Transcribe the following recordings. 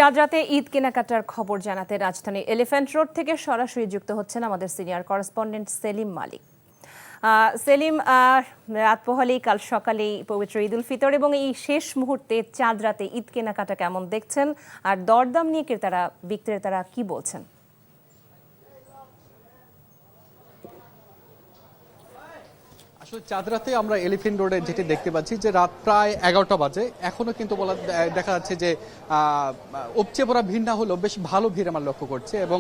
চাঁদ রাতে ঈদ কেনাকাটার খবর জানাতে রাজধানী এলিফ্যান্ট রোড থেকে সরাসরি যুক্ত হচ্ছেন আমাদের সিনিয়র করেসপন্ডেন্ট সেলিম মালিক। সেলিম, রাত পোহালেই কাল সকালেই পবিত্র ঈদ উল ফিতর এবং এই শেষ মুহূর্তে চাঁদ রাতে ঈদ কেনাকাটা কেমন দেখছেন, আর দরদাম নিয়ে বিক্রেতারা কি বলছেন? আসলে চাঁদ রাতে আমরা এলিফ্যান্ট রোডে যেটি দেখতে পাচ্ছি যে রাত প্রায় 11টা বাজে, এখনো কিন্তু দেখা যাচ্ছে যে উপচে পড়া ভিড় না হলেও বেশ ভালো ভিড় আমরা লক্ষ্য করছি এবং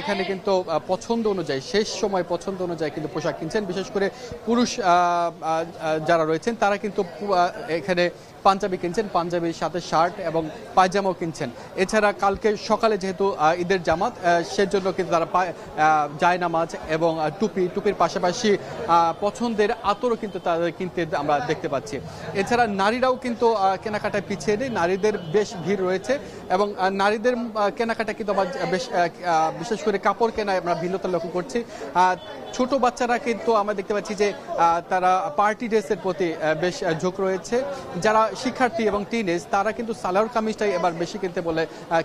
এখানে কিন্তু পছন্দ অনুযায়ী শেষ সময় পছন্দ অনুযায়ী কিন্তু পোশাক কিনছেন। বিশেষ করে পুরুষ যারা রয়েছেন তারা কিন্তু এখানে পাঞ্জাবি কিনছেন, পাঞ্জাবির সাথে শার্ট এবং পায়জামাও কিনছেন। এছাড়া কালকে সকালে যেহেতু ঈদের জামাত, সেজন্য কিন্তু তারা জায়নামাজ এবং টুপির পাশাপাশি পছন্দের আতরও কিন্তু তাদের কিনতে আমরা দেখতে পাচ্ছি। এছাড়া নারীরাও কিন্তু কেনাকাটায় পিছিয়ে নেই, নারীদের বেশ ভিড় রয়েছে এবং নারীদের কেনাকাটা কিন্তু আবার বেশ বিশেষ করে কাপড় কেনায় আমরা ভিন্নতা লক্ষ্য করছি। ছোট বাচ্চারা কিন্তু আমরা দেখতে পাচ্ছি যে তারা পার্টি ড্রেসের প্রতি বেশ ঝোঁক রয়েছে। যারা শিক্ষার্থী এবং টিনেজ তারা কিন্তু সালোয়ার কামিজটাই এবার বেশি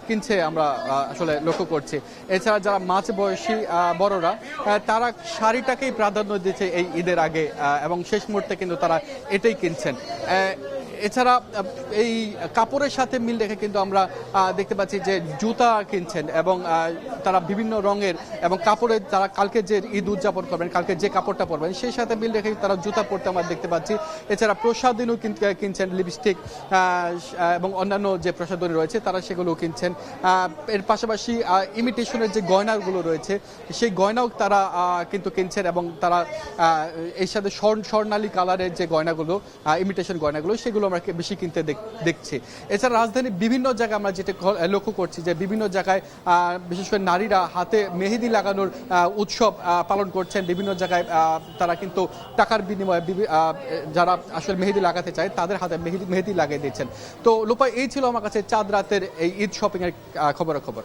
কিনছে আমরা আসলে লক্ষ্য করছি। এছাড়া যারা মাঝ বয়সী বড়রা তারা শাড়িটাকেই প্রাধান্য দিচ্ছে এই ঈদের আগে এবং শেষ মুহূর্তে কিন্তু তারা এটাই কিনছেন। এছাড়া এই কাপড়ের সাথে মিল রেখে কিন্তু আমরা দেখতে পাচ্ছি যে জুতা কিনছেন এবং তারা বিভিন্ন রঙের এবং কাপড়ের, তারা কালকে যে ঈদ উদযাপন করবেন, কালকে যে কাপড়টা পরবেন সেই সাথে মিল রেখে তারা জুতা পরতে আমরা দেখতে পাচ্ছি। এছাড়া প্রসাধনীও কিনছেন, লিপস্টিক এবং অন্যান্য যে প্রসাধনী রয়েছে তারা সেগুলো কিনছেন। এর পাশাপাশি ইমিটেশনের যে গয়নাগুলো রয়েছে সেই গয়নাও তারা কিন্তু কিনছেন এবং তারা এর সাথে স্বর্ণালী কালারের যে গয়নাগুলো, ইমিটেশন গয়নাগুলো, সেগুলো আমরা বেশি কিনতে দেখছি। এছাড়া রাজধানীর বিভিন্ন জায়গায় আমরা যেটা লক্ষ্য করছি যে বিভিন্ন জায়গায় বিশেষ করে নারীরা হাতে মেহেদি লাগানোর উৎসব পালন করছেন। বিভিন্ন জায়গায় তারা কিন্তু টাকার বিনিময়ে যারা আসলে মেহেদি লাগাতে চায় তাদের হাতে মেহেদি লাগিয়ে দিচ্ছেন। তো লোপা, এই ছিল আমার কাছে চাঁদ রাতের এই ঈদ শপিং এর খবর।